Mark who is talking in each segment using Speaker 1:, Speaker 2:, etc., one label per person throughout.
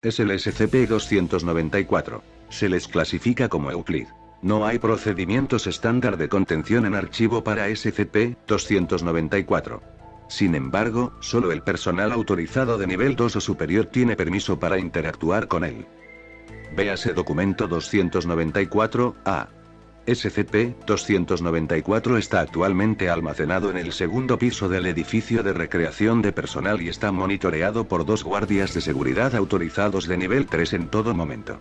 Speaker 1: Es el SCP-294. Se les clasifica como Euclid. No hay procedimientos estándar de contención en archivo para SCP-294. Sin embargo, solo el personal autorizado de nivel 2 o superior tiene permiso para interactuar con él. Véase documento 294-A. SCP-294 está actualmente almacenado en el segundo piso del edificio de recreación de personal y está monitoreado por 2 guardias de seguridad autorizados de nivel 3 en todo momento.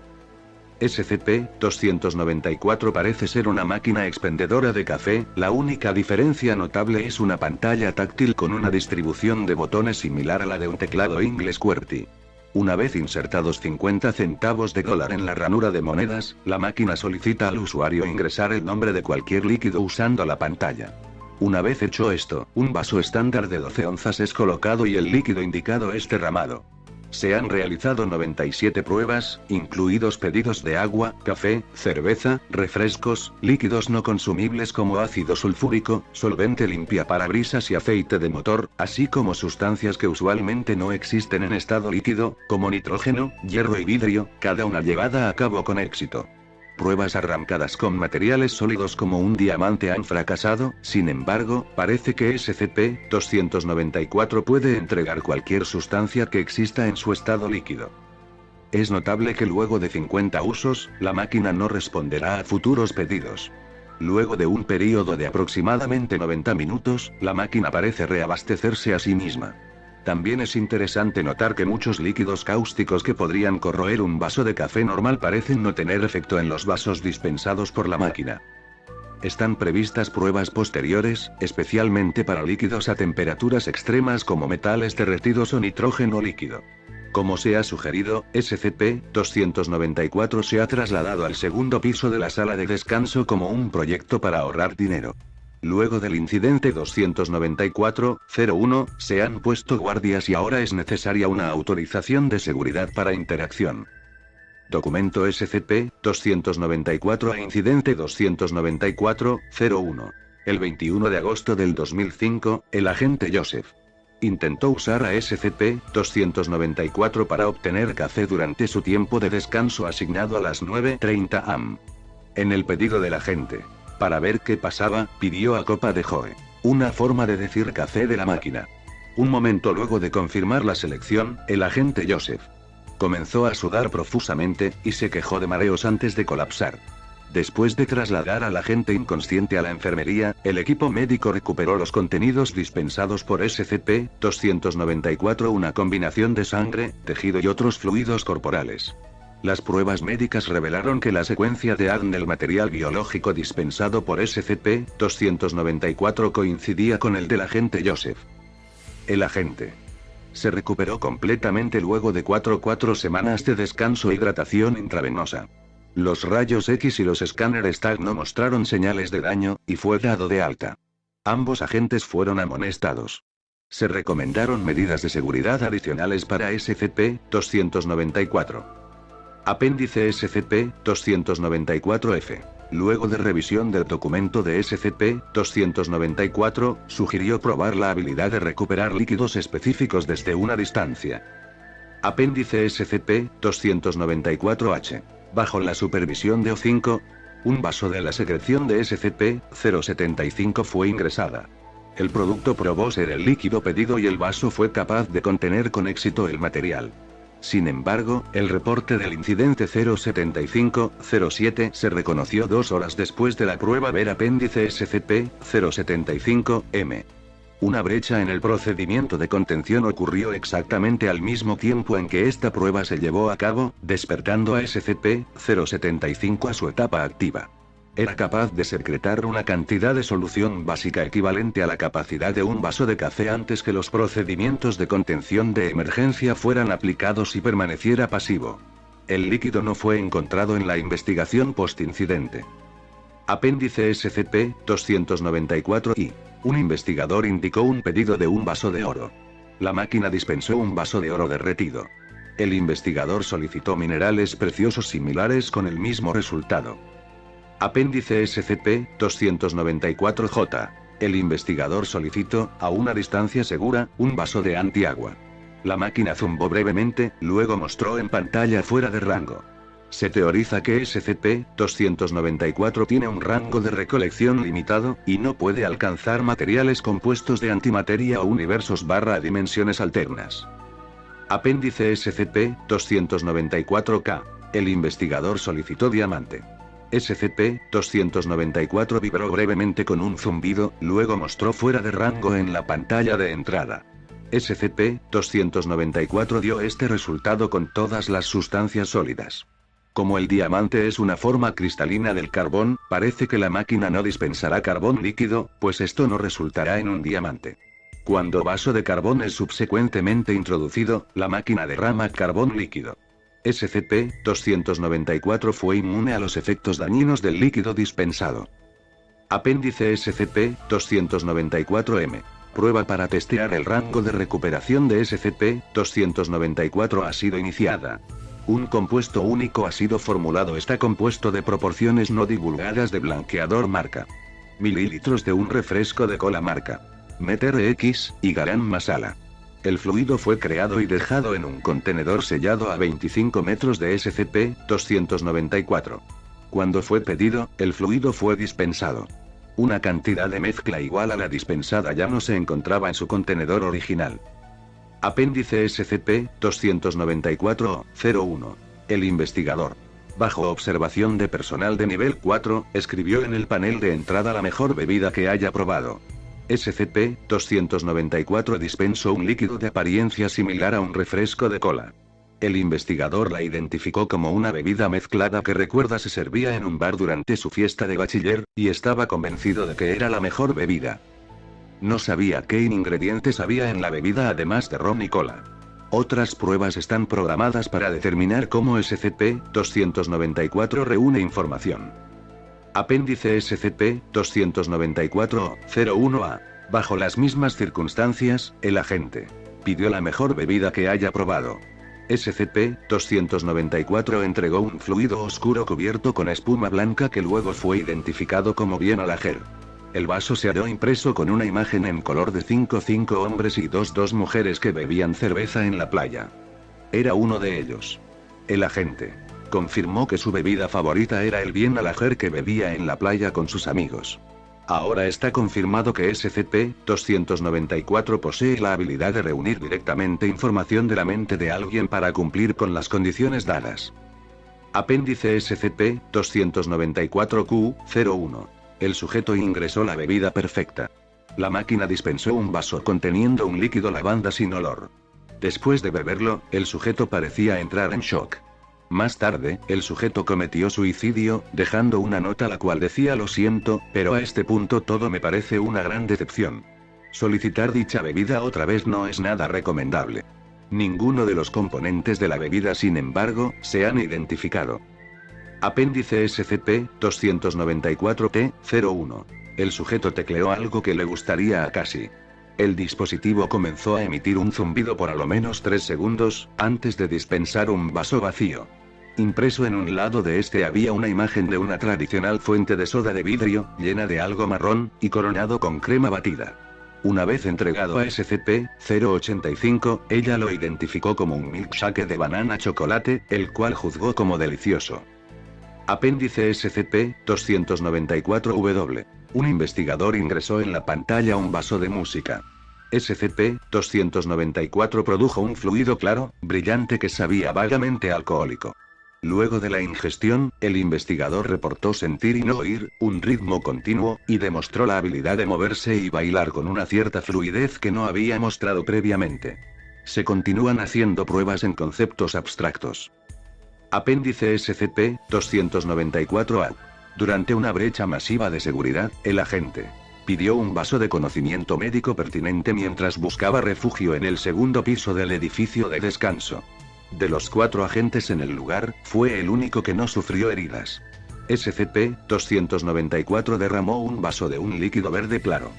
Speaker 1: SCP-294 parece ser una máquina expendedora de café, la única diferencia notable es una pantalla táctil con una distribución de botones similar a la de un teclado inglés QWERTY. Una vez insertados 50 centavos de dólar en la ranura de monedas, la máquina solicita al usuario ingresar el nombre de cualquier líquido usando la pantalla. Una vez hecho esto, un vaso estándar de 12 onzas es colocado y el líquido indicado es derramado. Se han realizado 97 pruebas, incluidos pedidos de agua, café, cerveza, refrescos, líquidos no consumibles como ácido sulfúrico, solvente limpiaparabrisas y aceite de motor, así como sustancias que usualmente no existen en estado líquido, como nitrógeno, hierro y vidrio, cada una llevada a cabo con éxito. Pruebas arrancadas con materiales sólidos como un diamante han fracasado, sin embargo, parece que SCP-294 puede entregar cualquier sustancia que exista en su estado líquido. Es notable que luego de 50 usos, la máquina no responderá a futuros pedidos. Luego de un período de aproximadamente 90 minutos, la máquina parece reabastecerse a sí misma. También es interesante notar que muchos líquidos cáusticos que podrían corroer un vaso de café normal parecen no tener efecto en los vasos dispensados por la máquina. Están previstas pruebas posteriores, especialmente para líquidos a temperaturas extremas como metales derretidos o nitrógeno líquido. Como se ha sugerido, SCP-294 se ha trasladado al segundo piso de la sala de descanso como un proyecto para ahorrar dinero. Luego del incidente 294-01, se han puesto guardias y ahora es necesaria una autorización de seguridad para interacción. Documento SCP-294 a incidente 294-01. El 21 de agosto del 2005, el agente Joseph intentó usar a SCP-294 para obtener café durante su tiempo de descanso asignado a las 9:30 am. En el pedido del agente, para ver qué pasaba, pidió a copa de Joe, una forma de decir café de la máquina. Un momento luego de confirmar la selección, el agente Joseph comenzó a sudar profusamente, y se quejó de mareos antes de colapsar. Después de trasladar al agente inconsciente a la enfermería, el equipo médico recuperó los contenidos dispensados por SCP-294, una combinación de sangre, tejido y otros fluidos corporales. Las pruebas médicas revelaron que la secuencia de ADN del material biológico dispensado por SCP-294 coincidía con el del agente Joseph. El agente se recuperó completamente luego de 4 semanas de descanso e hidratación intravenosa. Los rayos X y los escáneres TAG no mostraron señales de daño, y fue dado de alta. Ambos agentes fueron amonestados. Se recomendaron medidas de seguridad adicionales para SCP-294. Apéndice SCP-294-F. Luego de revisión del documento de SCP-294, sugirió probar la habilidad de recuperar líquidos específicos desde una distancia. Apéndice SCP-294-H. Bajo la supervisión de O5, un vaso de la secreción de SCP-075 fue ingresada. El producto probó ser el líquido pedido y el vaso fue capaz de contener con éxito el material. Sin embargo, el reporte del incidente 075-07 se reconoció 2 horas después de la prueba ver apéndice SCP-075-M. Una brecha en el procedimiento de contención ocurrió exactamente al mismo tiempo en que esta prueba se llevó a cabo, despertando a SCP-075 a su etapa activa. Era capaz de secretar una cantidad de solución básica equivalente a la capacidad de un vaso de café antes que los procedimientos de contención de emergencia fueran aplicados y permaneciera pasivo. El líquido no fue encontrado en la investigación post-incidente. Apéndice SCP-294-I. Un investigador indicó un pedido de un vaso de oro. La máquina dispensó un vaso de oro derretido. El investigador solicitó minerales preciosos similares con el mismo resultado. Apéndice SCP-294-J. El investigador solicitó, a una distancia segura, un vaso de antiagua. La máquina zumbó brevemente, luego mostró en pantalla fuera de rango. Se teoriza que SCP-294 tiene un rango de recolección limitado, y no puede alcanzar materiales compuestos de antimateria o universos/dimensiones alternas. Apéndice SCP-294-K. El investigador solicitó diamante. SCP-294 vibró brevemente con un zumbido, luego mostró fuera de rango en la pantalla de entrada. SCP-294 dio este resultado con todas las sustancias sólidas. Como el diamante es una forma cristalina del carbón, parece que la máquina no dispensará carbón líquido, pues esto no resultará en un diamante. Cuando vaso de carbón es subsecuentemente introducido, la máquina derrama carbón líquido. SCP-294 fue inmune a los efectos dañinos del líquido dispensado. Apéndice SCP-294-M. Prueba para testear el rango de recuperación de SCP-294 ha sido iniciada. Un compuesto único ha sido formulado. Está compuesto de proporciones no divulgadas de blanqueador marca mililitros de un refresco de cola marca MeterX y garam masala. El fluido fue creado y dejado en un contenedor sellado a 25 metros de SCP-294. Cuando fue pedido, el fluido fue dispensado. Una cantidad de mezcla igual a la dispensada ya no se encontraba en su contenedor original. Apéndice SCP-294-01. El investigador, bajo observación de personal de nivel 4, escribió en el panel de entrada la mejor bebida que haya probado. SCP-294 dispensó un líquido de apariencia similar a un refresco de cola. El investigador la identificó como una bebida mezclada que recuerda se servía en un bar durante su fiesta de bachiller, y estaba convencido de que era la mejor bebida. No sabía qué ingredientes había en la bebida además de ron y cola. Otras pruebas están programadas para determinar cómo SCP-294 reúne información. Apéndice SCP-294-01-A. Bajo las mismas circunstancias, el agente pidió la mejor bebida que haya probado. SCP-294 entregó un fluido oscuro cubierto con espuma blanca que luego fue identificado como bien Alajer. El vaso se halló impreso con una imagen en color de 5 hombres y 2 mujeres que bebían cerveza en la playa. Era uno de ellos. El agente confirmó que su bebida favorita era el bien Alajer que bebía en la playa con sus amigos. Ahora está confirmado que SCP-294 posee la habilidad de reunir directamente información de la mente de alguien para cumplir con las condiciones dadas. Apéndice SCP-294-Q-01. El sujeto ingresó la bebida perfecta. La máquina dispensó un vaso conteniendo un líquido lavanda sin olor. Después de beberlo, el sujeto parecía entrar en shock. Más tarde, el sujeto cometió suicidio, dejando una nota la cual decía: lo siento, pero a este punto todo me parece una gran decepción. Solicitar dicha bebida otra vez no es nada recomendable. Ninguno de los componentes de la bebida, sin embargo, se han identificado. Apéndice SCP-294-T-01. El sujeto tecleó algo que le gustaría a Cassie. El dispositivo comenzó a emitir un zumbido por a lo menos 3 segundos, antes de dispensar un vaso vacío. Impreso en un lado de este había una imagen de una tradicional fuente de soda de vidrio, llena de algo marrón, y coronado con crema batida. Una vez entregado a SCP-085, ella lo identificó como un milkshake de banana chocolate, el cual juzgó como delicioso. Apéndice SCP-294-W. Un investigador ingresó en la pantalla un vaso de música. SCP-294 produjo un fluido claro, brillante que sabía vagamente alcohólico. Luego de la ingestión, el investigador reportó sentir y no oír un ritmo continuo, y demostró la habilidad de moverse y bailar con una cierta fluidez que no había mostrado previamente. Se continúan haciendo pruebas en conceptos abstractos. Apéndice SCP-294-A. Durante una brecha masiva de seguridad, el agente pidió un vaso de conocimiento médico pertinente mientras buscaba refugio en el segundo piso del edificio de descanso. De los 4 agentes en el lugar, fue el único que no sufrió heridas. SCP-294 derramó un vaso de un líquido verde claro.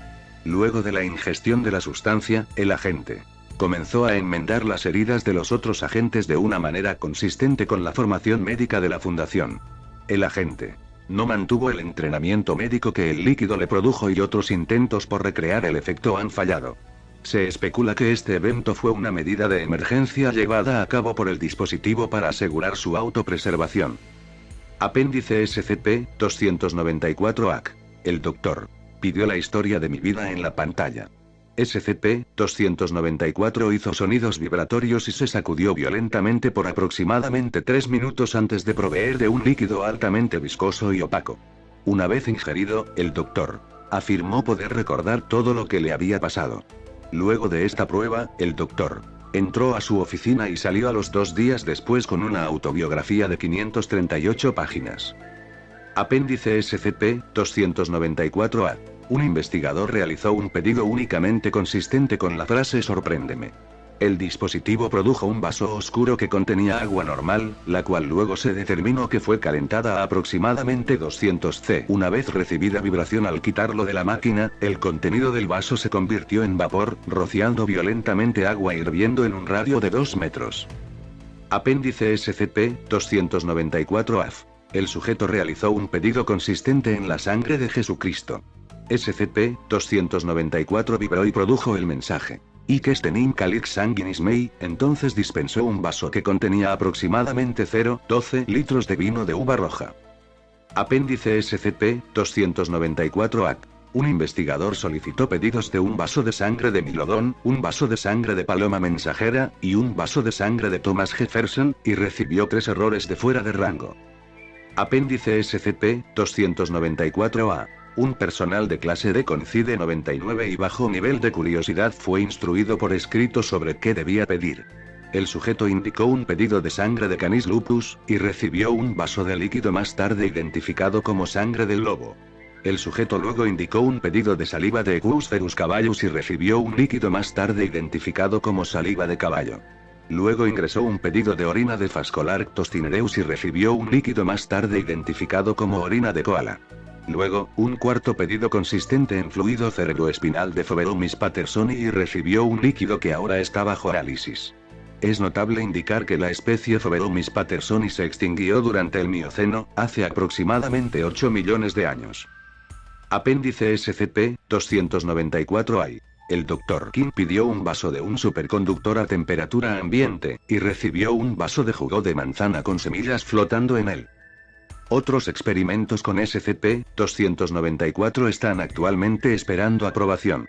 Speaker 1: Luego de la ingestión de la sustancia, el agente comenzó a enmendar las heridas de los otros agentes de una manera consistente con la formación médica de la Fundación. El agente no mantuvo el entrenamiento médico que el líquido le produjo y otros intentos por recrear el efecto han fallado. Se especula que este evento fue una medida de emergencia llevada a cabo por el dispositivo para asegurar su autopreservación. Apéndice SCP-294-AC. El doctor pidió la historia de mi vida en la pantalla. SCP-294 hizo sonidos vibratorios y se sacudió violentamente por aproximadamente 3 minutos antes de proveer de un líquido altamente viscoso y opaco. Una vez ingerido, el doctor afirmó poder recordar todo lo que le había pasado. Luego de esta prueba, el doctor entró a su oficina y salió a los 2 días después con una autobiografía de 538 páginas. Apéndice SCP-294-A. Un investigador realizó un pedido únicamente consistente con la frase "sorpréndeme". El dispositivo produjo un vaso oscuro que contenía agua normal, la cual luego se determinó que fue calentada a aproximadamente 200 C. Una vez recibida vibración al quitarlo de la máquina, el contenido del vaso se convirtió en vapor, rociando violentamente agua hirviendo en un radio de 2 metros. Apéndice SCP-294-AF. El sujeto realizó un pedido consistente en la sangre de Jesucristo. SCP-294 vibró y produjo el mensaje: "Hic est enim calix sanguinis mei". Entonces dispensó un vaso que contenía aproximadamente 0,12 litros de vino de uva roja. Apéndice SCP-294-AC. Un investigador solicitó pedidos de un vaso de sangre de Milodón, un vaso de sangre de Paloma Mensajera, y un vaso de sangre de Thomas Jefferson, y recibió 3 errores de fuera de rango. Apéndice SCP-294-A. Un personal de clase D con CIDE 99 y bajo nivel de curiosidad fue instruido por escrito sobre qué debía pedir. El sujeto indicó un pedido de sangre de Canis lupus, y recibió un vaso de líquido más tarde identificado como sangre del lobo. El sujeto luego indicó un pedido de saliva de Equus ferus caballus y recibió un líquido más tarde identificado como saliva de caballo. Luego ingresó un pedido de orina de Phascolarctos cinereus y recibió un líquido más tarde identificado como orina de koala. Luego, un cuarto pedido consistente en fluido cerebroespinal de Phoberomis pattersoni y recibió un líquido que ahora está bajo análisis. Es notable indicar que la especie Phoberomis pattersoni se extinguió durante el Mioceno, hace aproximadamente 8 millones de años. Apéndice SCP-294-A. El Dr. King pidió un vaso de un superconductor a temperatura ambiente, y recibió un vaso de jugo de manzana con semillas flotando en él. Otros experimentos con SCP-294 están actualmente esperando aprobación.